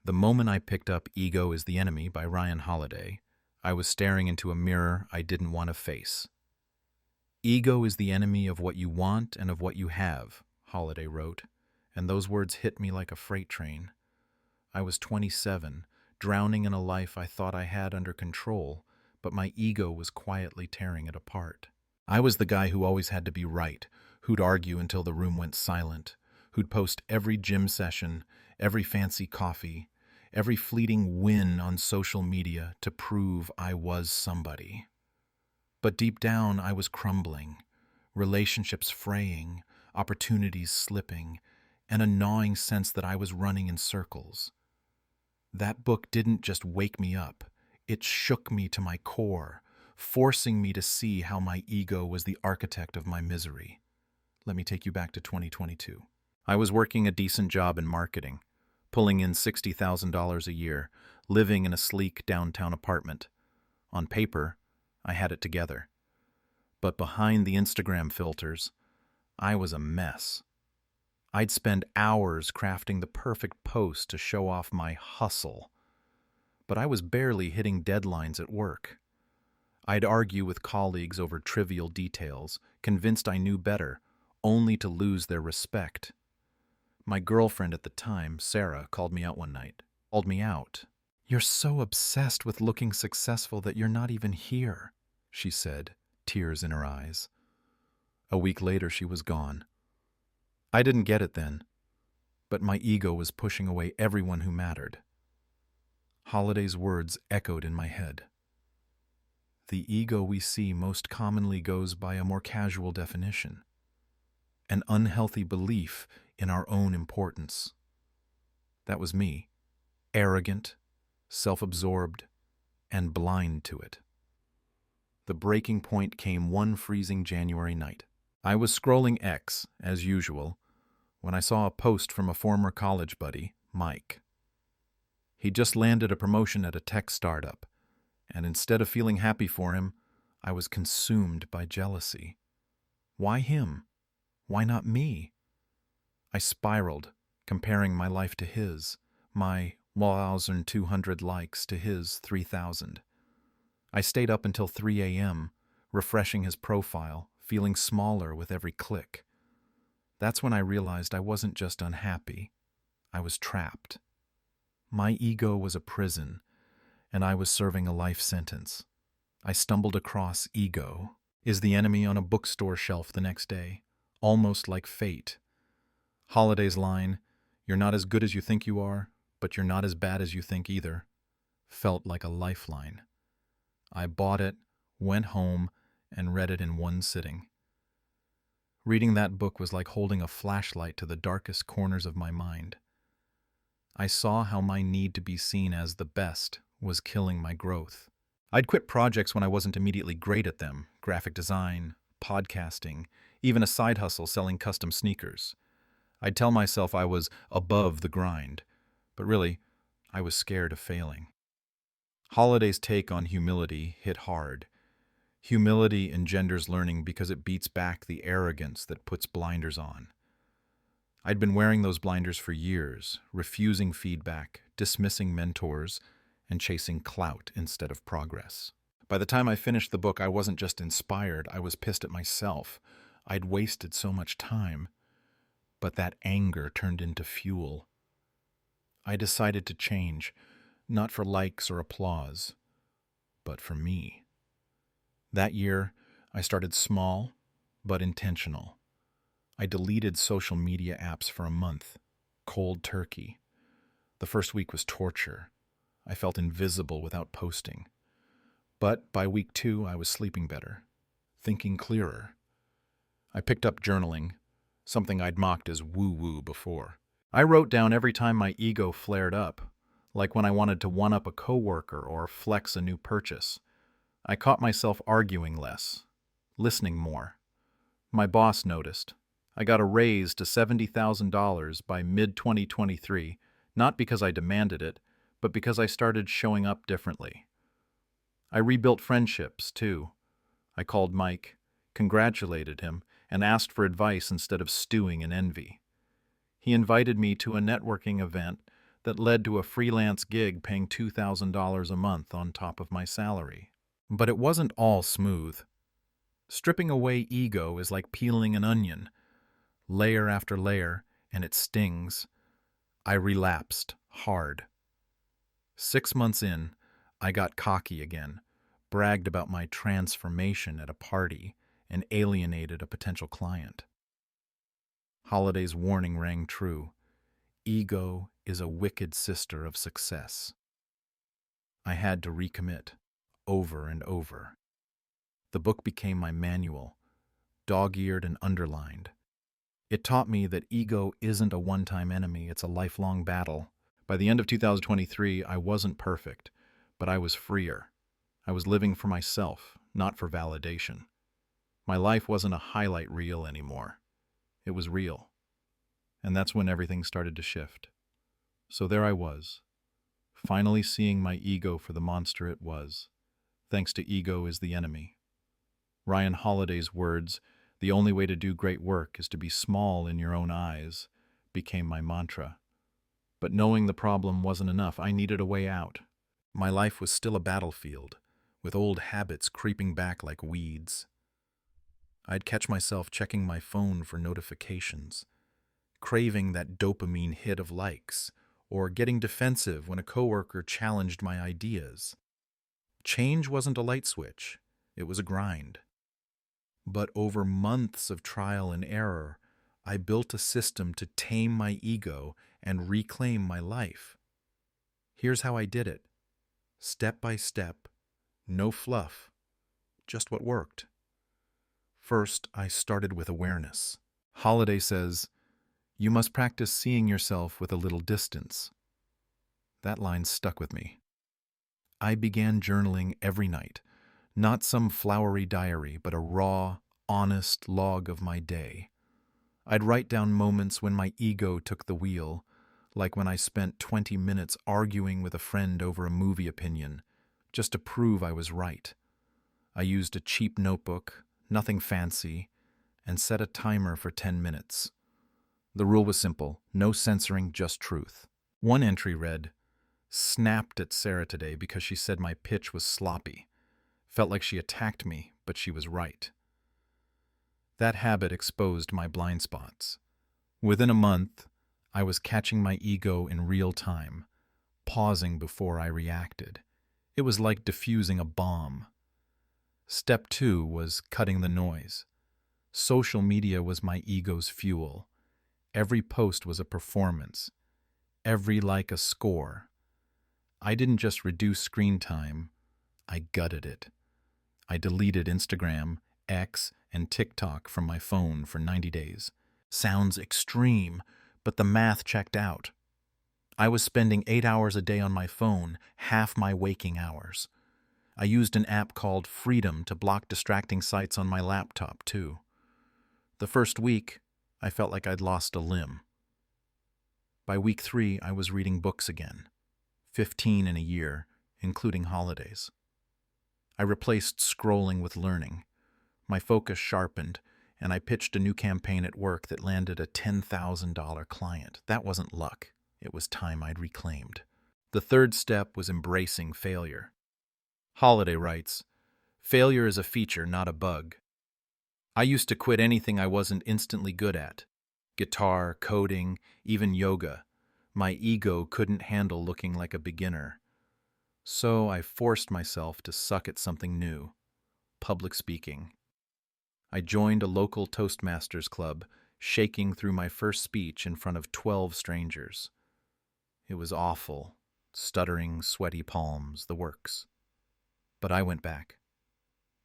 The moment I picked up Ego is the Enemy by Ryan Holiday, I was staring into a mirror I didn't want to face. Ego is the enemy of what you want and of what you have, Holiday wrote, and those words hit me like a freight train. I was 27, drowning in a life I thought I had under control, but my ego was quietly tearing it apart. I was the guy who always had to be right, who'd argue until the room went silent, who'd post every gym session, every fancy coffee, every fleeting win on social media to prove I was somebody. But deep down, I was crumbling, relationships fraying, opportunities slipping, and a gnawing sense that I was running in circles. That book didn't just wake me up, it shook me to my core, forcing me to see how my ego was the architect of my misery. Let me take you back to 2022. I was working a decent job in marketing, pulling in $60,000 a year, living in a sleek downtown apartment. On paper, I had it together. But behind the Instagram filters, I was a mess. I'd spend hours crafting the perfect post to show off my hustle. But I was barely hitting deadlines at work. I'd argue with colleagues over trivial details, convinced I knew better, only to lose their respect. My girlfriend at the time, Sarah, called me out one night. "You're so obsessed with looking successful that you're not even here," she said, tears in her eyes. A week later, she was gone. I didn't get it then, but my ego was pushing away everyone who mattered. Holiday's words echoed in my head. The ego we see most commonly goes by a more casual definition: an unhealthy belief in our own importance. That was me, arrogant, self-absorbed, and blind to it. The breaking point came one freezing January night. I was scrolling X, as usual, when I saw a post from a former college buddy, Mike. He just landed a promotion at a tech startup, and instead of feeling happy for him, I was consumed by jealousy. Why him? Why not me? I spiraled, comparing my life to his, my 1,200 likes to his 3,000. I stayed up until 3 a.m., refreshing his profile, feeling smaller with every click. That's when I realized I wasn't just unhappy, I was trapped. My ego was a prison, and I was serving a life sentence. I stumbled across Ego is the Enemy on a bookstore shelf the next day, almost like fate. Holiday's line, "You're not as good as you think you are, but you're not as bad as you think either," felt like a lifeline. I bought it, went home, and read it in one sitting. Reading that book was like holding a flashlight to the darkest corners of my mind. I saw how my need to be seen as the best was killing my growth. I'd quit projects when I wasn't immediately great at them: graphic design, podcasting, even a side hustle selling custom sneakers. I'd tell myself I was above the grind, but really, I was scared of failing. Holiday's take on humility hit hard. Humility engenders learning because it beats back the arrogance that puts blinders on. I'd been wearing those blinders for years, refusing feedback, dismissing mentors, and chasing clout instead of progress. By the time I finished the book, I wasn't just inspired, I was pissed at myself. I'd wasted so much time. But that anger turned into fuel. I decided to change, not for likes or applause, but for me. That year, I started small, but intentional. I deleted social media apps for a month, cold turkey. The first week was torture. I felt invisible without posting. But by week 2, I was sleeping better, thinking clearer. I picked up journaling, something I'd mocked as woo-woo before. I wrote down every time my ego flared up, like when I wanted to one-up a coworker or flex a new purchase. I caught myself arguing less, listening more. My boss noticed. I got a raise to $70,000 by mid-2023, not because I demanded it, but because I started showing up differently. I rebuilt friendships, too. I called Mike, congratulated him, and asked for advice instead of stewing in envy. He invited me to a networking event that led to a freelance gig paying $2,000 a month on top of my salary. But it wasn't all smooth. Stripping away ego is like peeling an onion, layer after layer, and it stings. I relapsed hard. 6 months in, I got cocky again, bragged about my transformation at a party, and alienated a potential client. Holiday's warning rang true. Ego is a wicked sister of success. I had to recommit, over and over. The book became my manual, dog-eared and underlined. It taught me that ego isn't a one-time enemy, it's a lifelong battle. By the end of 2023, I wasn't perfect, but I was freer. I was living for myself, not for validation. My life wasn't a highlight reel anymore. It was real. And that's when everything started to shift. So there I was, finally seeing my ego for the monster it was. Thanks to Ego is the Enemy. Ryan Holiday's words, "The only way to do great work is to be small in your own eyes," became my mantra. But knowing the problem wasn't enough. I needed a way out. My life was still a battlefield, with old habits creeping back like weeds. I'd catch myself checking my phone for notifications, craving that dopamine hit of likes, or getting defensive when a coworker challenged my ideas. Change wasn't a light switch, it was a grind. But over months of trial and error, I built a system to tame my ego and reclaim my life. Here's how I did it. Step by step, no fluff, just what worked. First, I started with awareness. Holiday says, "You must practice seeing yourself with a little distance." That line stuck with me. I began journaling every night, not some flowery diary, but a raw, honest log of my day. I'd write down moments when my ego took the wheel, like when I spent 20 minutes arguing with a friend over a movie opinion, just to prove I was right. I used a cheap notebook, nothing fancy, and set a timer for 10 minutes. The rule was simple, no censoring, just truth. One entry read, "Snapped at Sarah today because she said my pitch was sloppy. Felt like she attacked me, but she was right." That habit exposed my blind spots. Within a month, I was catching my ego in real time, pausing before I reacted. It was like diffusing a bomb. Step 2 was cutting the noise. Social media was my ego's fuel. Every post was a performance. Every like a score. I didn't just reduce screen time, I gutted it. I deleted Instagram, X, and TikTok from my phone for 90 days. Sounds extreme, but the math checked out. I was spending 8 hours a day on my phone, half my waking hours. I used an app called Freedom to block distracting sites on my laptop, too. The first week, I felt like I'd lost a limb. By week 3, I was reading books again, 15 in a year, including holidays. I replaced scrolling with learning. My focus sharpened, and I pitched a new campaign at work that landed a $10,000 client. That wasn't luck. It was time I'd reclaimed. The third step was embracing failure. Holiday writes, "Failure is a feature, not a bug." I used to quit anything I wasn't instantly good at. Guitar, coding, even yoga. My ego couldn't handle looking like a beginner. So I forced myself to suck at something new. Public speaking. I joined a local Toastmasters club, shaking through my first speech in front of 12 strangers. It was awful. Stuttering, sweaty palms, the works. But I went back.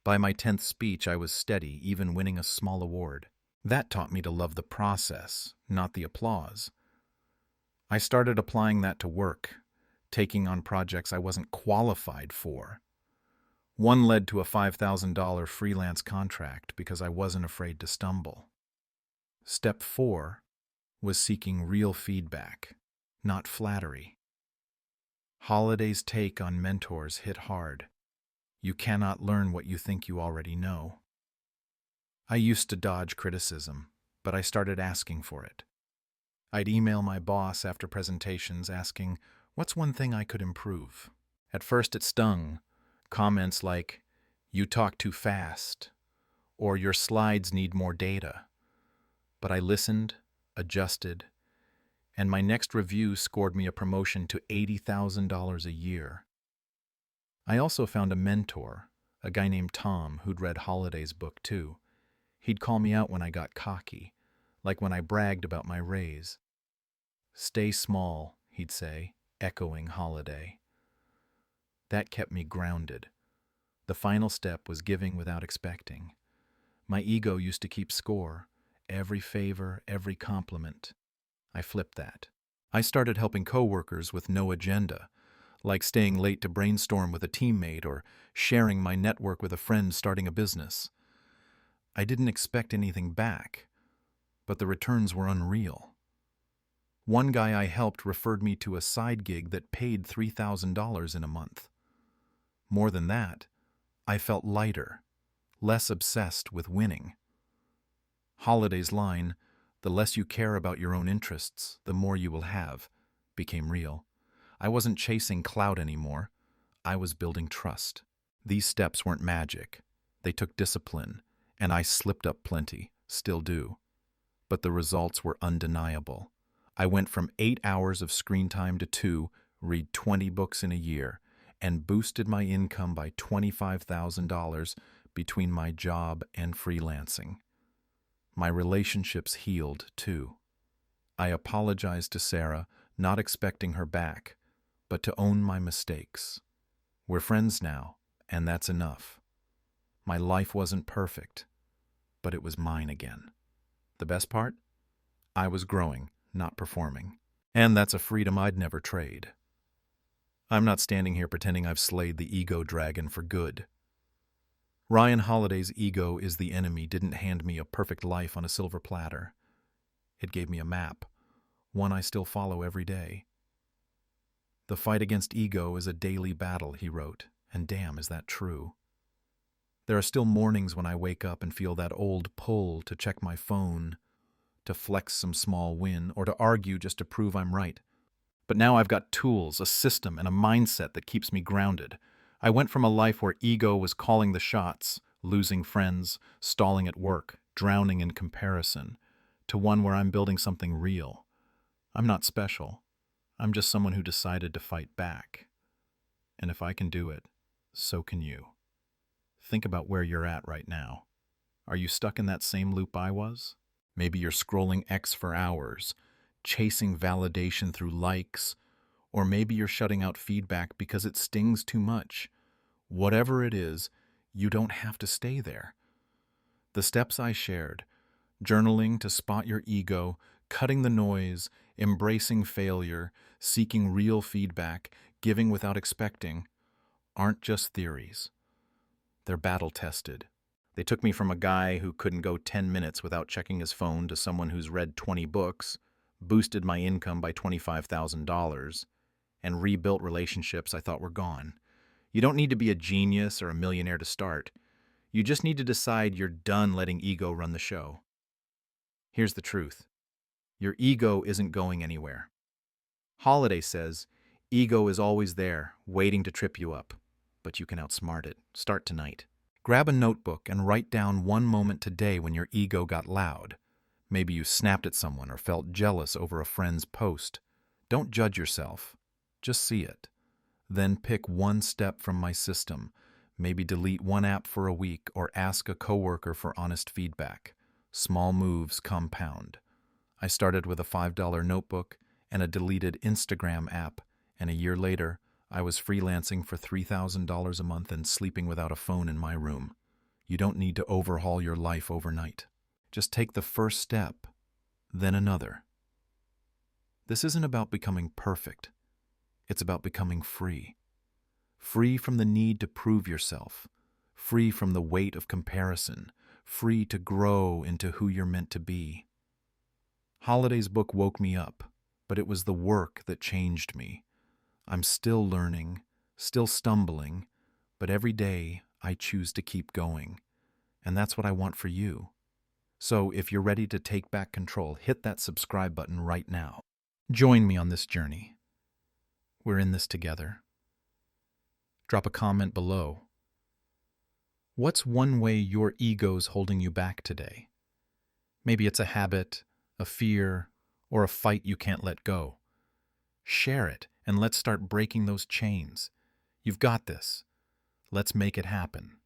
By my 10th speech, I was steady, even winning a small award. That taught me to love the process, not the applause. I started applying that to work, taking on projects I wasn't qualified for. One led to a $5,000 freelance contract because I wasn't afraid to stumble. Step 4 was seeking real feedback, not flattery. Holiday's take on mentors hit hard. You cannot learn what you think you already know. I used to dodge criticism, but I started asking for it. I'd email my boss after presentations asking, what's one thing I could improve? At first it stung. Comments like, you talk too fast, or your slides need more data. But I listened, adjusted, and my next review scored me a promotion to $80,000 a year. I also found a mentor, a guy named Tom who'd read Holiday's book too. He'd call me out when I got cocky, like when I bragged about my raise. Stay small, he'd say, echoing Holiday. That kept me grounded. The final step was giving without expecting. My ego used to keep score, every favor, every compliment. I flipped that. I started helping coworkers with no agenda, like staying late to brainstorm with a teammate or sharing my network with a friend starting a business. I didn't expect anything back, but the returns were unreal. One guy I helped referred me to a side gig that paid $3,000 in a month. More than that, I felt lighter, less obsessed with winning. Holiday's line, "The less you care about your own interests, the more you will have," became real. I wasn't chasing clout anymore. I was building trust. These steps weren't magic. They took discipline, and I slipped up plenty, still do. But the results were undeniable. I went from 8 hours of screen time to 2, read 20 books in a year, and boosted my income by $25,000 between my job and freelancing. My relationships healed, too. I apologized to Sarah, not expecting her back, but to own my mistakes. We're friends now, and that's enough. My life wasn't perfect, but it was mine again. The best part? I was growing, not performing. And that's a freedom I'd never trade. I'm not standing here pretending I've slayed the ego dragon for good. Ryan Holiday's Ego is the Enemy didn't hand me a perfect life on a silver platter. It gave me a map, one I still follow every day. The fight against ego is a daily battle, he wrote, and damn, is that true. There are still mornings when I wake up and feel that old pull to check my phone, to flex some small win, or to argue just to prove I'm right. But now I've got tools, a system, and a mindset that keeps me grounded. I went from a life where ego was calling the shots, losing friends, stalling at work, drowning in comparison, to one where I'm building something real. I'm not special. I'm just someone who decided to fight back. And if I can do it, so can you. Think about where you're at right now. Are you stuck in that same loop I was? Maybe you're scrolling X for hours, chasing validation through likes, or maybe you're shutting out feedback because it stings too much. Whatever it is, you don't have to stay there. The steps I shared, journaling to spot your ego, cutting the noise, embracing failure, seeking real feedback, giving without expecting, aren't just theories. They're battle-tested. They took me from a guy who couldn't go 10 minutes without checking his phone to someone who's read 20 books, boosted my income by $25,000, and rebuilt relationships I thought were gone. You don't need to be a genius or a millionaire to start. You just need to decide you're done letting ego run the show. Here's the truth. Your ego isn't going anywhere. Holiday says, ego is always there, waiting to trip you up. But you can outsmart it. Start tonight. Grab a notebook and write down one moment today when your ego got loud. Maybe you snapped at someone or felt jealous over a friend's post. Don't judge yourself. Just see it. Then pick one step from my system. Maybe delete one app for a week or ask a coworker for honest feedback. Small moves compound. I started with a $5 notebook and a deleted Instagram app, and a year later, I was freelancing for $3,000 a month and sleeping without a phone in my room. You don't need to overhaul your life overnight. Just take the first step, then another. This isn't about becoming perfect. It's about becoming free. Free from the need to prove yourself. Free from the weight of comparison. Free to grow into who you're meant to be. Holiday's book woke me up, but it was the work that changed me. I'm still learning, still stumbling, but every day I choose to keep going. And that's what I want for you. So if you're ready to take back control, hit that subscribe button right now. Join me on this journey. We're in this together. Drop a comment below. What's one way your ego's holding you back today? Maybe it's a habit, a fear, or a fight you can't let go. Share it, and let's start breaking those chains. You've got this. Let's make it happen.